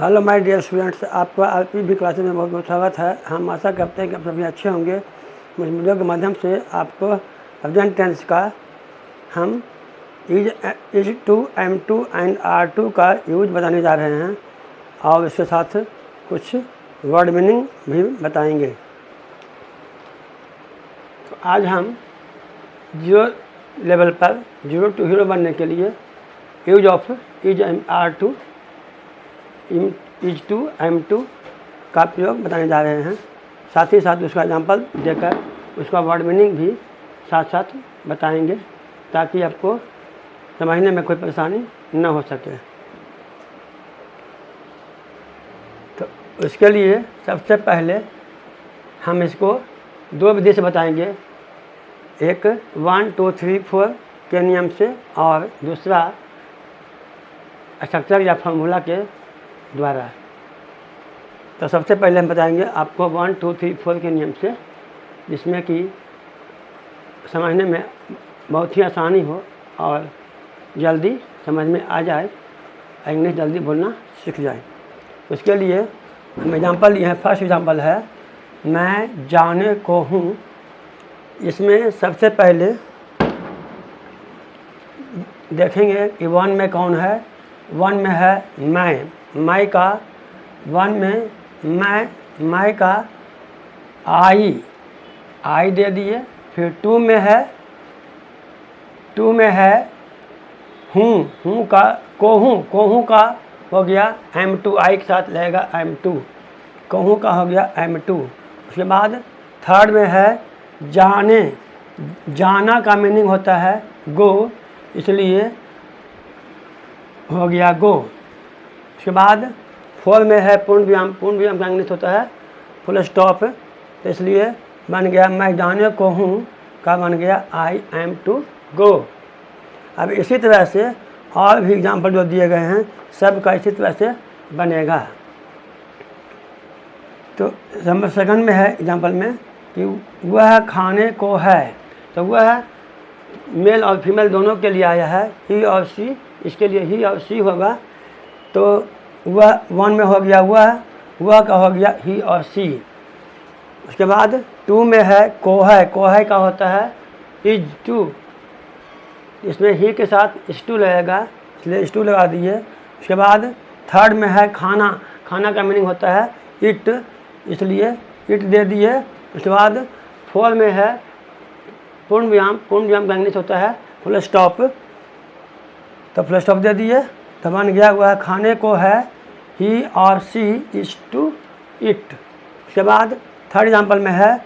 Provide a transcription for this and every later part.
Hello my dear students, आपका आरपीवी classes में बहुत बहुत स्वागत है। हम आशा करते हैं कि आप सभी अच्छे होंगे। इस वीडियो के माध्यम से आपको प्रेजेंट टेंस का हम is to, am to and are to का यूज बताने जा रहे हैं और इसके साथ कुछ वर्ड मीनिंग भी बताएंगे। तो आज हम जीरो लेवल पर जीरो टू हीरो बनने के लिए use of is am are to, is to, am to का प्रयोग बताने जा रहे हैं। साथ ही साथ उसका एग्जाम्पल देकर उसका वर्ड मीनिंग भी साथ साथ बताएंगे ताकि आपको समझने में कोई परेशानी न हो सके। तो उसके लिए सबसे पहले हम इसको दो विधि से बताएंगे, एक 1 2 3 4 के नियम से और दूसरा स्ट्रक्चर या फार्मूला के द्वारा। तो सबसे पहले हम बताएंगे आपको 1 2 3 4 के नियम से, जिसमें कि समझने में बहुत ही आसानी हो और जल्दी समझ में आ जाए, इंग्लिश जल्दी बोलना सीख जाए। उसके लिए हम एग्जांपल लिए हैं। फर्स्ट एग्जांपल है मैं जाने को हूँ। इसमें सबसे पहले देखेंगे कि 1 में कौन है। 1 में है मैं का 1 में मैं का आई दे दिए। फिर 2 में है हूँ का कोहूँ का हो गया M2, आई के साथ लगेगा M2, कोहूँ का हो गया M2। उसके बाद थर्ड में है जाना का मीनिंग होता है गो, इसलिए हो गया गो। उसके बाद 4 में है पूर्ण विराम का इंग्लिश होता है फुल स्टॉप, तो इसलिए बन गया मैं जाने को हूँ का बन गया आई एम टू गो। अब इसी तरह से और भी एग्जाम्पल जो दिए गए हैं सब का इसी तरह से बनेगा। तो नंबर सेकंड में है एग्जाम्पल में कि वह खाने को है, तो वह मेल और फीमेल दोनों के लिए आया है, ही और सी, इसके लिए ही और सी होगा। तो वह 1 में हो गया वह का हो गया ही और सी। उसके बाद 2 में है कोहे का होता है इज टू, इसमें ही के साथ इस टू लगेगा, इसलिए इस टू लगा दिए। उसके बाद थर्ड में है खाना का मीनिंग होता है इट, इसलिए इट दे दिए। उसके बाद 4 में है पूर्ण विराम का इंग्लिश होता है फुल स्टॉप, तो फुल स्टॉप दे दिए। तो बन गया वह खाने को है ही और सी इज टू इट। उसके बाद थर्ड एग्जाम्पल में है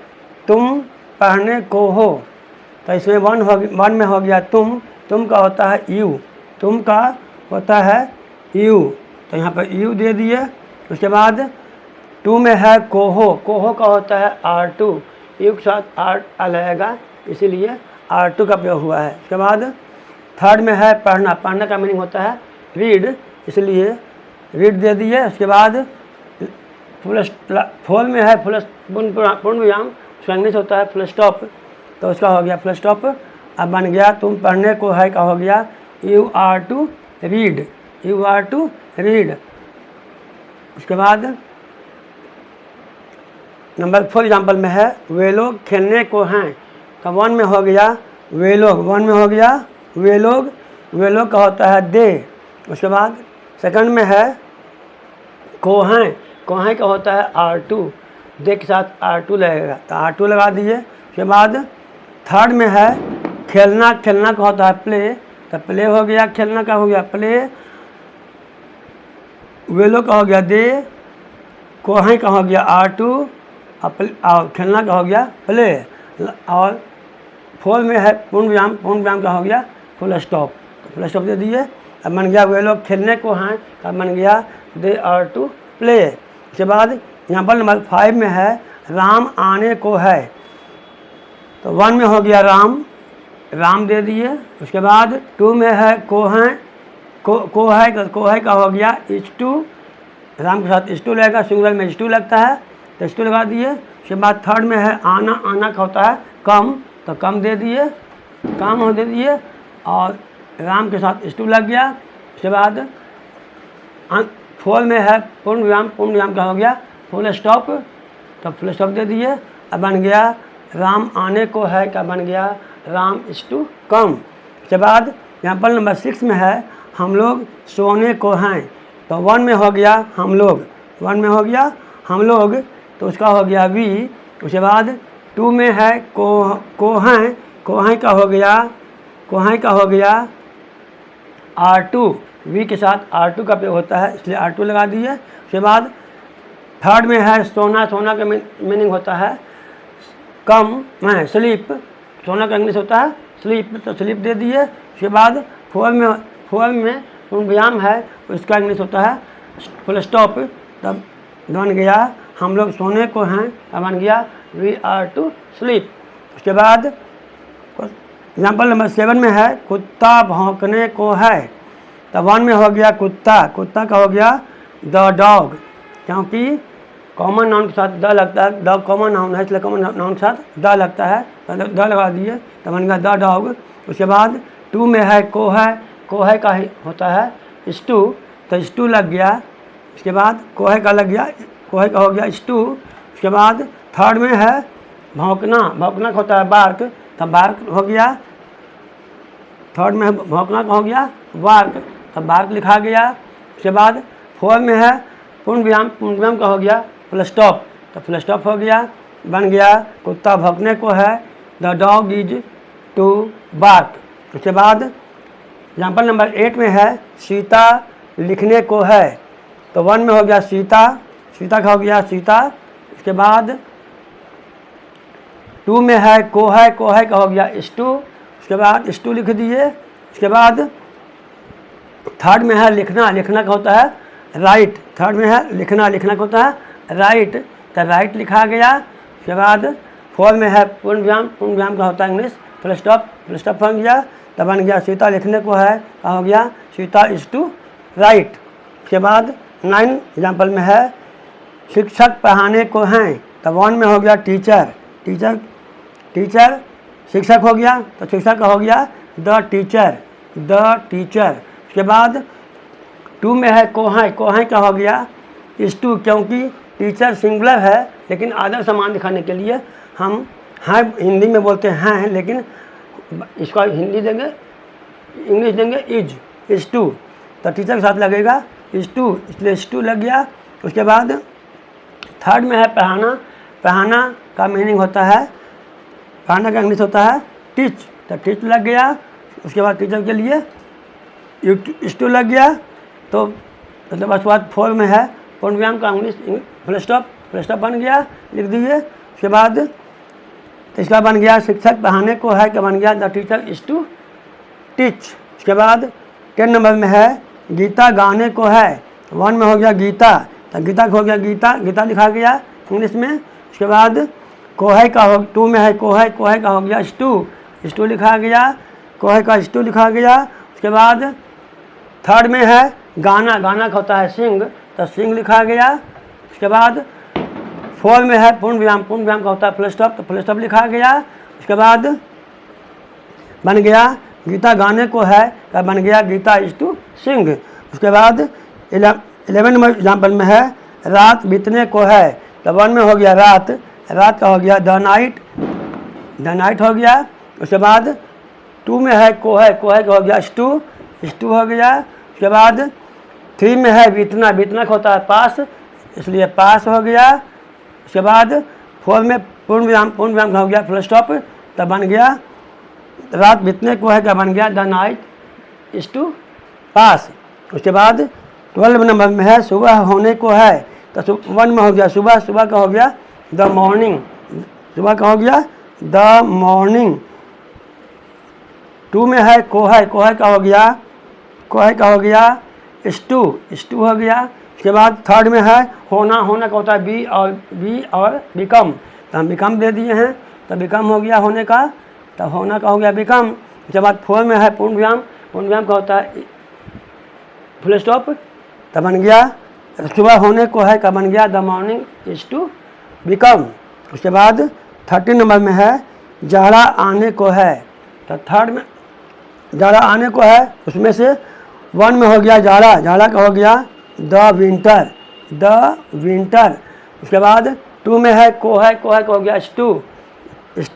तुम पढ़ने को हो, तो इसमें 1 में हो गया तुम का होता है यू, तुम का होता है यू, तो यहाँ पर यू दे दिए। उसके बाद 2 में है कोहो का होता है R2, यू के साथ R लगेगा, इसीलिए R2 का प्रयोग हुआ है। उसके बाद थर्ड में है पढ़ना का मीनिंग होता है रीड, इसलिए रीड दे दिए। उसके बाद 4 में है पूर्ण विराम, उसका इंग्लिश होता है फुल स्टॉप, तो उसका हो गया फुल स्टॉप। अब बन गया तुम पढ़ने को है का हो गया यू आर टू रीड। उसके बाद नंबर 4 एग्जाम्पल में है वे लोग खेलने को हैं, तो 1 में हो गया वे लोग का होता है दे। उसके बाद सेकंड में है कोहें का होता है R2, दे के साथ R2 लगेगा, तो R2 लगा दिए। उसके बाद थर्ड में है खेलना का होता है प्ले, तो प्ले हो गया, खेलना का हो गया प्ले, वेलो का हो गया दे, कोहें का हो गया R2 और खेलना का हो गया प्ले। और 4 में है पूर्ण विराम का हो गया फुल स्टॉप, तो फुल स्टॉप दे दिए। अब बन गया वे लोग खेलने को हैं, अब बन गया दे आर टू प्ले। उसके बाद एग्जाम्पल नंबर 5 में है राम आने को है, तो 1 में हो गया राम दे दिए। उसके बाद 2 में है कोहें का हो गया इज टू, राम के साथ इज टू लगेगा, सिंगुलर में इज टू लगता है, तो इज टू लगा दिए। उसके बाद थर्ड में है आना का होता है कम, तो कम दे दिए, काम दे दिए और राम के साथ इज टू लग गया। उसके बाद फोर में है पूर्ण विराम का हो गया फुल स्टॉप, तो फुल स्टॉप दे दिए। अब बन गया राम आने को है, क्या बन गया राम इज टू कम। उसके बाद एग्जाम्पल नंबर 6 में है हम लोग सोने को हैं, तो 1 में हो गया हम लोग, 1 में हो गया हम लोग, तो उसका हो गया वी। उसके बाद 2 में है को हैं का हो गया, को हैं का हो गया R2, वी के साथ R2 का प्रयोग होता है इसलिए R2 लगा दिए। उसके बाद 3rd में है सोना, सोना का मीनिंग होता है कम में स्लीप, सोना का इंग्लिश होता है स्लीप, तो स्लीप दे दिए। उसके बाद 4 में विराम है उसका इंग्लिश होता है फुल स्टॉप, तब बन गया हम लोग सोने को हैं, तब बन गया वी आर टू स्लीप। उसके बाद एग्जाम्पल नंबर 7 में है कुत्ता भौंकने को है, तब 1 में हो गया कुत्ता, कुत्ता का हो गया द डॉग, क्योंकि कॉमन नाउन के साथ द लगता है, डॉग कॉमन नाउन है इसलिए कॉमन नाउन के साथ द लगता है, तो द लगा दिए तो बन गया द डॉग। उसके बाद 2 में है को है का ही होता है स्टू, तो स्टू लग गया। उसके बाद को है का लग गया, को है का हो गया स्टू। उसके बाद 3rd में है भौंकना, भौंकना का होता है बार्क, तब बार्क हो गया। 3rd में है भौंकना का हो गया बार्क, तब बार्क लिखा गया। उसके बाद 4 में है पूर्ण विराम का हो गया फुल स्टॉप, तो फुल स्टॉप हो गया, बन गया कुत्ता भौंकने को है the dog is to bark. उसके बाद एग्जाम्पल नंबर 8 में है सीता लिखने को है, तो 1 में हो गया सीता, सीता का हो गया सीता। उसके बाद 2 में है को है का हो गया स्टू, उसके बाद स्टू लिख दिए। उसके बाद 3rd में है लिखना, लिखना का होता है राइट, 3rd में है लिखना, लिखना का होता है राइट, तो राइट लिखा गया। उसके बाद 4 में है पूर्ण विराम का होता है English full stop, full stop बन गया, तब बन गया सीता लिखने को है, का हो गया सीता इज टू राइट। उसके बाद 9 एग्जाम्पल में है शिक्षक पढ़ाने को हैं, तब 1 में हो गया टीचर, टीचर शिक्षक हो गया, तो शिक्षक का हो गया द टीचर। उसके बाद 2 में है को है का हो गया इस टू, क्योंकि टीचर सिंगुलर है लेकिन आदर समान दिखाने के लिए हम हैं हिंदी में बोलते हैं, लेकिन इसका हिंदी देंगे इंग्लिश देंगे इज टू, तो टीचर के साथ लगेगा इज टू, इसलिए इज टू लग गया। उसके बाद 3rd में है पढ़ाना, पढ़ाना का मीनिंग होता है, पढ़ाना का इंग्लिश होता है टीच, तो टीच लग गया। उसके बाद टीचर के लिए इज टू लग गया, तो मतलब उसके बाद 4 में है पूर्ण विराम का इंग्लिश फुल स्टॉप बन गया, लिख दीजिए। उसके बाद इसका बन गया शिक्षक पढ़ाने को है, क्या बन गया the teacher is to teach. उसके बाद 10 नंबर में है गीता गाने को है, 1 में हो गया गीता, तो गीता का हो गया गीता लिखा गया इंग्लिश में। उसके बाद को है का हो 2 में है को है का हो गया स्टू लिखा गया, को है का स्टू लिखा गया। उसके बाद 3rd में है गाना का होता है सिंग, तो सिंग लिखा गया। उसके बाद 4 में है पूर्ण विराम का होता है फुल स्टॉप, तो फुल स्टॉप लिखा गया। उसके बाद बन गया गीता गाने को है, का बन गया गीता इज टू सिंग। उसके बाद 11 नंबर एग्जाम्पल में है रात बीतने को है, तो 1 में हो गया रात का हो गया द नाइट हो गया। उसके बाद 2 में है को है का हो गया स्टू हो गया। उसके बाद 3 में है बीतना का होता है पास, इसलिए पास हो गया। उसके बाद 4 में पूर्ण विराम का हो गया फुल स्टॉप, तब बन गया रात बीतने को है, क्या बन गया द नाइट इज टू पास। उसके बाद 12 नंबर में है सुबह होने को है, तो 1 में हो गया सुबह का हो गया द मॉर्निंग, सुबह का हो गया द मॉर्निंग। 2 में है को है का हो गया स्टू हो गया। उसके बाद 3rd में है होना का होता है बी और बिकम, तो हम बिकम दे दिए हैं, तो बिकम हो गया होने का, तो होना का हो गया बिकम। उसके बाद 4 में है पूर्ण विराम का होता है फुल स्टॉप, तो बन गया सुबह होने को है, का बन गया the morning is to become. उसके बाद 13 नंबर में है जाड़ा आने को है, तो 3rd में जाड़ा आने को है, उसमें से 1 में हो गया जाड़ा का हो गया द विंटर। उसके बाद टू में है कोहे का हो गया स्टू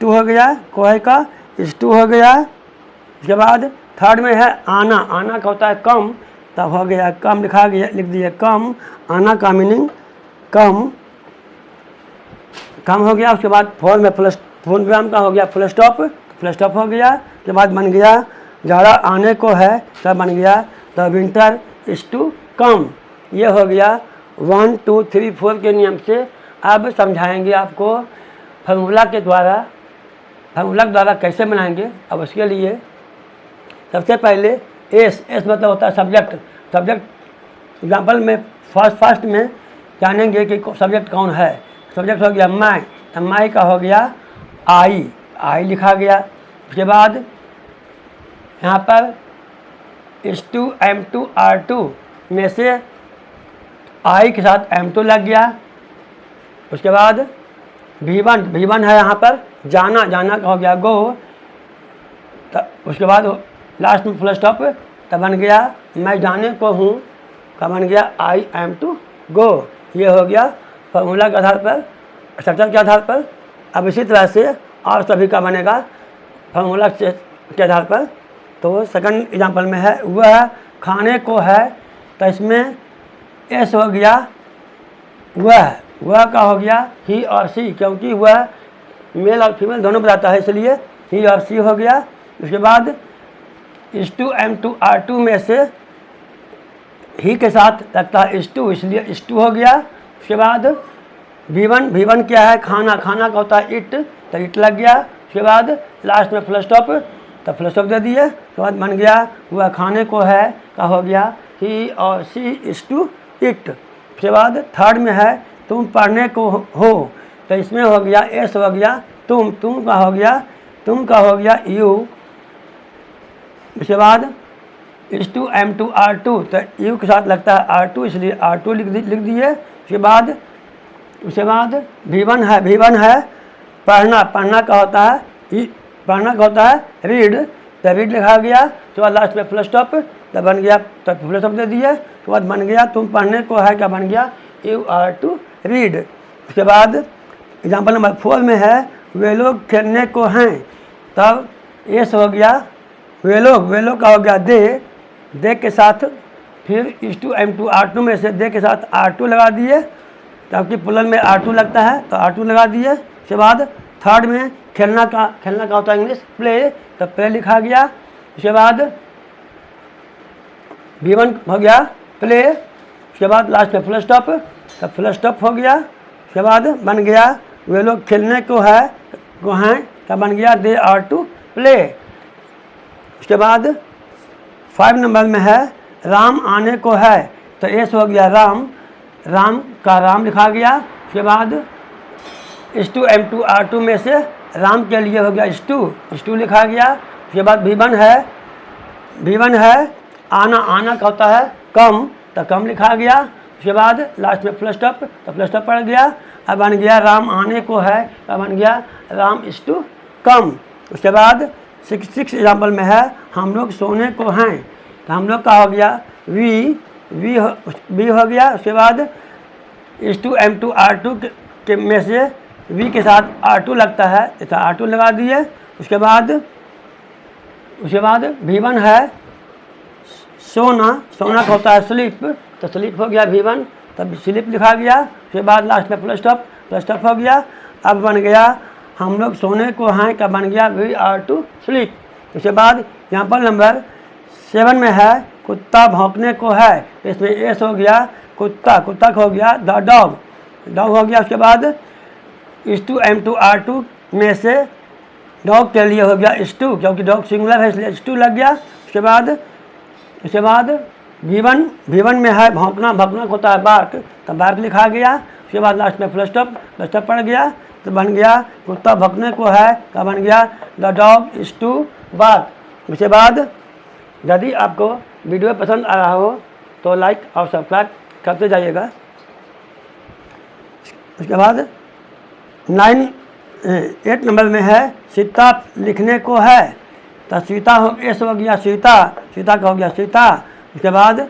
हो गया, कोहे का स्टू हो गया। उसके बाद थर्ड में है आना का होता है कम, तब हो गया कम लिख दिए कम, आना का मीनिंग कम हो गया। उसके बाद फोर में फोन का हो गया फुल स्टॉप हो गया। उसके बाद बन गया जाड़ा आने को है, तब बन गया the winter is to come. ये हो गया 1 2 3 4 के नियम से। अब समझाएंगे आपको फार्मूला के द्वारा कैसे बनाएंगे। अब उसके लिए सबसे पहले एस मतलब होता है सब्जेक्ट। एग्जाम्पल में फर्स्ट में जानेंगे कि सब्जेक्ट कौन है। सब्जेक्ट हो गया मैं, तो मैं का हो गया आई लिखा गया। उसके बाद यहाँ पर S2 M2 R2 में से आई के साथ M2 लग गया। उसके बाद V1 है यहाँ पर जाना का हो गया गो, उसके बाद लास्ट में फुल स्टॉप, तब बन गया मैं जाने को हूँ का बन गया आई एम टू गो। ये हो गया फार्मूला के आधार पर, स्ट्रक्चर के आधार पर। अब इसी तरह से और सभी का बनेगा फार्मूला के आधार पर। तो सेकंड एग्जांपल में है वह खाने को है, तो इसमें एस हो गया वह का हो गया ही और सी, क्योंकि वह मेल और फीमेल दोनों बताता है, इसलिए ही और सी हो गया। उसके बाद S2 M2 R2 में से ही के साथ लगता है S2, इसलिए S2 हो गया। उसके बाद V1 क्या है खाना का होता है इट, तो इट लग गया। उसके बाद लास्ट में फुल स्टॉप, तो फुल स्टॉप दे दिए। उसके बाद बन गया वह खाने को है का हो गया ही और सी इज टू इट। उसके बाद थर्ड में है तुम पढ़ने को हो, तो इसमें हो गया एस हो गया तुम का हो गया यू। उसके बाद S2 M2 R2, तो यू के साथ लगता है R2, इसलिए R2 लिख दिए। उसके बाद V1 है पढ़ना का होता है रीड, तो रीड लिखा गया। उसके बाद लास्ट में फुल स्टॉप, तो बन गया तो फुल स्टॉप दे दिए। उसके बाद बन गया तुम पढ़ने को है क्या बन गया यू आर टू रीड। उसके बाद एग्जाम्पल नंबर 4 में है वे लोग खेलने को हैं, तब एस हो गया वे लोग का हो गया दे के साथ फिर S2 M2 R2 में से दे के साथ R2 लगा दिए, जबकि प्लुरल में R2 लगता है तो R2 लगा दिए। उसके बाद थर्ड में खेलना का होता है इंग्लिश प्ले, तो प्ले लिखा गया। उसके बाद V1 हो गया प्ले, उसके बाद लास्ट में फुल स्टॉप, तो फुल स्टॉप हो गया। उसके बाद बन गया वे लोग खेलने को हैं, तो बन गया दे आर टू प्ले। उसके बाद 5 नंबर में है राम आने को है, तो एस हो गया राम लिखा गया। उसके बाद S2 M2 R2 में से राम के लिए हो गया स्टू लिखा गया। उसके बाद V1 है आना का होता है कम, तो कम लिखा गया। उसके बाद लास्ट में फुल स्टॉप, तो फुल स्टॉप पड़ गया। अब बन गया राम आने को है, तो बन गया राम इज टू कम। उसके बाद 6 एग्जाम्पल में है हम लोग सोने को हैं, तो हम लोग का हो गया वी हो गया। उसके बाद S2 M2 R2 के में से वी के साथ R2 लगता है, तो R2 लगा दिए। उसके बाद V1 है सोना का होता है स्लीप, तो स्लीप हो गया V1, तब स्लीप लिखा गया। उसके बाद लास्ट में फुल स्टॉप हो गया। अब बन गया हम लोग सोने को हैं का बन गया वी आर टू स्लीप। उसके बाद यहाँ पर नंबर 7 में है कुत्ता भौंकने को है, इसमें एस हो गया कुत्ता का हो गया द डॉग हो गया। उसके बाद S2 M2 R2 में से डॉग के लिए हो गया S2, क्योंकि डॉग सिंगुलर है इसलिए S2 लग गया। उसके बाद V1 में है भौंकना होता है बार्क, तो बार्क लिखा गया। उसके बाद लास्ट में फुल स्टॉप पड़ गया, तो बन गया कुत्ता भौंकने को है का बन गया the dog is to bark. उसके बाद यदि आपको वीडियो पसंद आ रहा हो तो लाइक और सब्सक्राइब करते जाइएगा। उसके बाद 8 नंबर में है सीता लिखने को है, तो सीता एस हो गया सीता का हो गया सीता। उसके बाद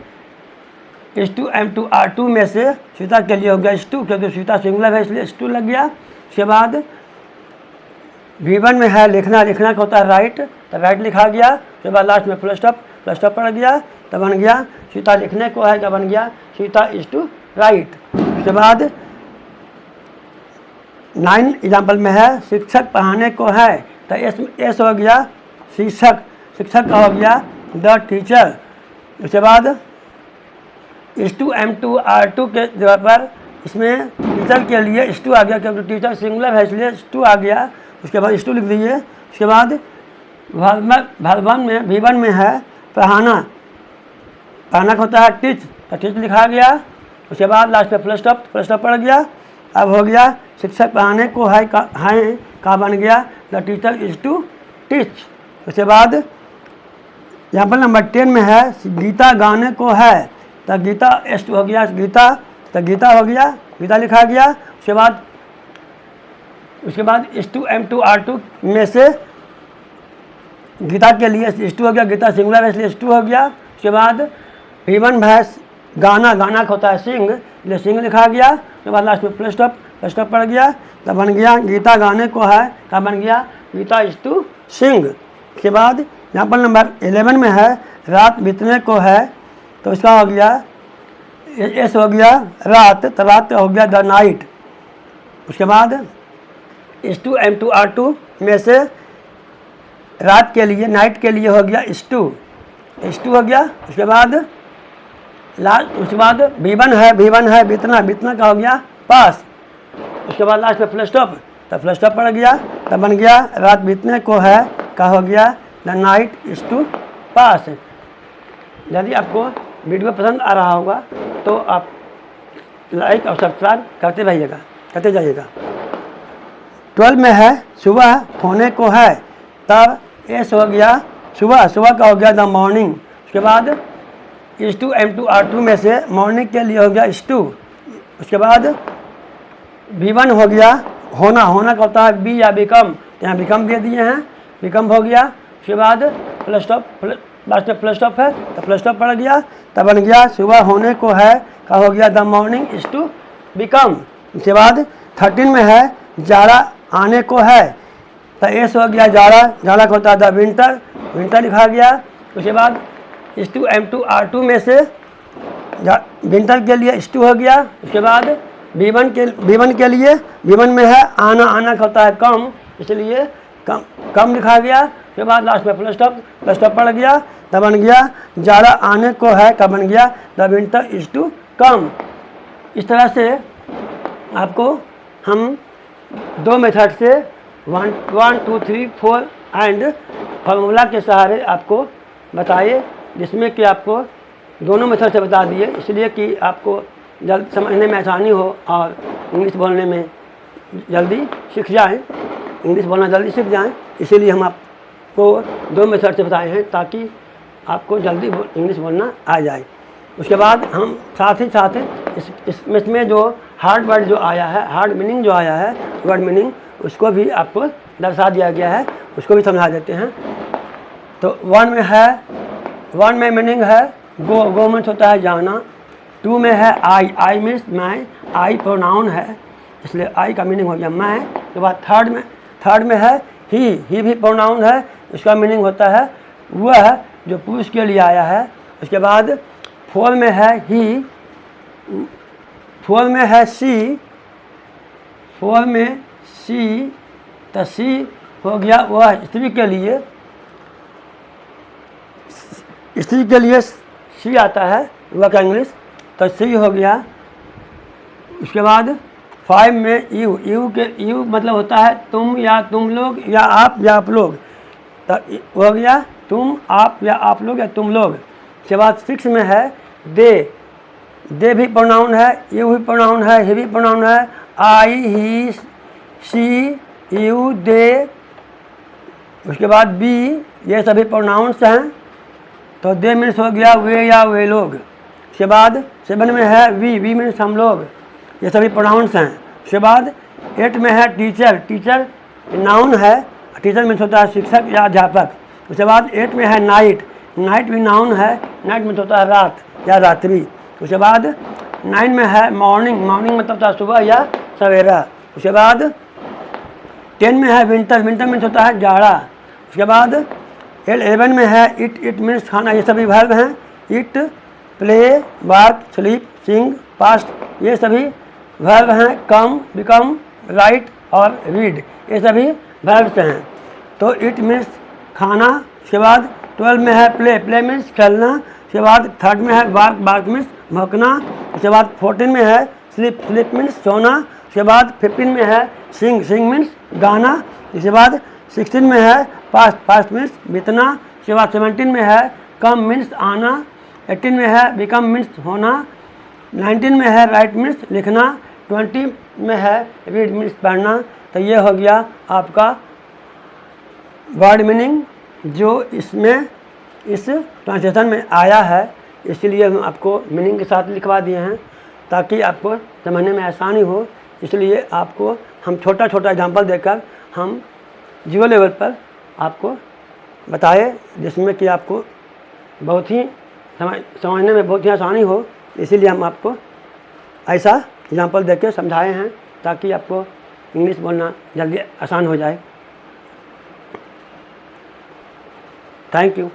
H2M2R2 में से स्वीता के लिए हो गया H2, क्योंकि स्वीता सिंगुलर है इसलिए H2 लग गया। उसके बाद V1 में है लिखना का होता है राइट, तो राइट लिखा गया। उसके बाद लास्ट में फुल स्टॉप पड़ गया, तब बन गया स्वीता लिखने को है, तब बन गया स्वीता इज टू राइट। उसके बाद 9 एग्जाम्पल में है शिक्षक पढ़ाने को है, तो एस हो गया शिक्षक का हो गया द टीचर। उसके बाद H2M2R2 के जगह पर इसमें टीचर के लिए H2 आ गया, क्योंकि टीचर सिंगुलर है इसलिए H2 आ गया। उसके बाद H2 लिख दीजिए। उसके बाद V1 में है पढ़ाना का होता है टीच, तो टीच लिखा गया। उसके बाद लास्ट में फुल स्टॉप पड़ गया। अब हो गया शिक्षक पढ़ाने को है का बन गया the teacher is to teach. उसके बाद एग्जाम्पल नंबर 10 में है गीता गाने को है, तो गीता एस हो गया गीता, तो गीता हो गया, गीता लिखा गया। उसके बाद H2M2R2 में से गीता के लिए H2 हो गया, गीता सिंगुलर है इसलिए H2 हो गया। उसके बाद V1 भैंस गाना का होता है सिंग, इसलिए सिंग लिखा गया। उसके बाद लास्ट में फुल स्टॉप पड़ गया, तब बन गया गीता गाने को है का बन गया गीता इज टू सिंग। उसके बाद एग्जाम्पल नंबर 11 में है रात बीतने को है, तो इसका हो गया एस हो गया रात, तो रात हो गया द नाइट। उसके बाद H2M2R2 में से रात के लिए नाइट के लिए हो गया H2 हो गया। उसके बाद V1 है बीतना का हो गया पास। उसके बाद लास्ट में फुल स्टॉप पड़ गया, तब बन गया रात बीतने को है का हो गया द नाइट इज टू पास। यदि आपको वीडियो पसंद आ रहा होगा तो आप लाइक और सब्सक्राइब करते जाइएगा। 12 में है सुबह होने को है, तब एस हो गया सुबह का हो गया द मॉर्निंग। उसके बाद H2M2R2 में से मॉर्निंग के लिए हो गया H2। उसके बाद V1 हो गया होना का होता है बी या बिकम, यहाँ बिकम दे दिए हैं, बिकम हो गया। उसके बाद लास्ट में फुल स्टॉप है, तो फुल स्टॉप पड़ गया, तब बन गया सुबह होने को है का हो गया the morning is to become. उसके बाद 13 में है जाड़ा आने को है, तो एस हो गया जाड़ा का होता है द विंटर लिखा गया। उसके बाद H2M2R2 में से विंटर के लिए H2 हो गया। उसके बाद V1 के लिए V1 में है आना का होता है कम, इसलिए कम लिखा गया। उसके बाद लास्ट में फुल स्टॉप पड़ गया, तब बन गया जाड़ा आने को है का बन गया the winter is to come. इस तरह से आपको हम 2 मेथड से 1 2 3 4 एंड फार्मूला के सहारे आपको बताए, जिसमें कि आपको दोनों मेथड से बता दिए, इसलिए कि आपको जल्द समझने में आसानी हो और इंग्लिश बोलने में जल्दी सीख जाएं, इंग्लिश बोलना जल्दी सीख जाएं। इसीलिए हम आपको 2 मेथड से बताए हैं ताकि आपको जल्दी इंग्लिश बोलना आ जाए। उसके बाद हम साथ ही इसमें जो हार्ड वर्ड जो आया है, हार्ड मीनिंग जो आया है, वर्ड मीनिंग, उसको भी आपको दर्शा दिया गया है, उसको भी समझा देते हैं। तो 1 में मीनिंग है गो मीन्स होता है जाना। 2 में है आई मीन्स मैं, आई प्रोनाउन है इसलिए आई का मीनिंग हो गया मैं। उसके बाद थर्ड में है ही भी प्रोनाउन है, इसका मीनिंग होता है वह जो पुरुष के लिए आया है। उसके बाद 4 में है ही, 4 में है सी, 4 में सी, तो सी हो गया वह स्त्री के लिए सी आता है वह का इंग्लिश, तो सी हो गया। उसके बाद 5 में यू मतलब होता है तुम या तुम लोग या आप लोग, तो हो गया तुम आप या आप लोग या तुम लोग। उसके बाद 6 में है दे भी प्रोनाउन है, यू भी प्रोनाउन है, ही भी प्रोनाउन है, आई ही सी यू दे। उसके बाद बी, ये सभी प्रोनाउंस हैं, तो दे मीन्स हो गया वे या वे लोग। उसके बाद 7 में है वी मीन्स हम लोग, ये सभी प्रोनाउंस हैं। उसके बाद 8 में है टीचर नाउन है, टीचर मीन्स होता है शिक्षक या अध्यापक। उसके बाद 8 में है नाइट भी नाउन है, नाइट मीन्स होता है रात या रात्रि। उसके बाद 9 में है मॉर्निंग, मॉर्निंग मतलब होता है सुबह या सवेरा। उसके बाद 10 में है विंटर, विंटर मीन्स होता है जाड़ा। उसके बाद 11 में है इट, इट मीन्स खाना, ये सभी वर्ब हैं। Eat, play, work, sleep, sing, past, ये सभी वर्ब हैं। कम, बिकम, राइट और रीड, ये सभी वर्ब्स हैं। तो इट मीन्स खाना। उसके बाद 12 में है प्ले, प्ले मीन्स खेलना। उसके बाद 3rd में है बार्क, बार्क मीन्स भौंकना। उसके बाद 14 में है स्लीप, स्लीप मीन्स सोना। उसके बाद 15 में है सिंग, सिंग मीन्स गाना। उसके बाद 16 में है पास्ट, पास्ट मीन्स बीतना। उसके बाद 17 में है कम मीन्स आना। 18 में है बिकम मीन्स होना। 19 में है राइट मीन्स लिखना। 20 में है रीड मीन्स पढ़ना। तो ये हो गया आपका वर्ड मीनिंग जो इसमें इस ट्रांसलेशन में आया है। इसलिए हम आपको मीनिंग के साथ लिखवा दिए हैं ताकि आपको समझने में आसानी हो। इसलिए आपको हम छोटा छोटा एग्जांपल देकर हम 0 लेवल पर आपको बताए, जिसमें कि आपको बहुत ही समझने में बहुत ही आसानी हो। इसीलिए हम आपको ऐसा एग्जांपल देकर समझाए हैं ताकि आपको इंग्लिश बोलना जल्दी आसान हो जाए। Thank you.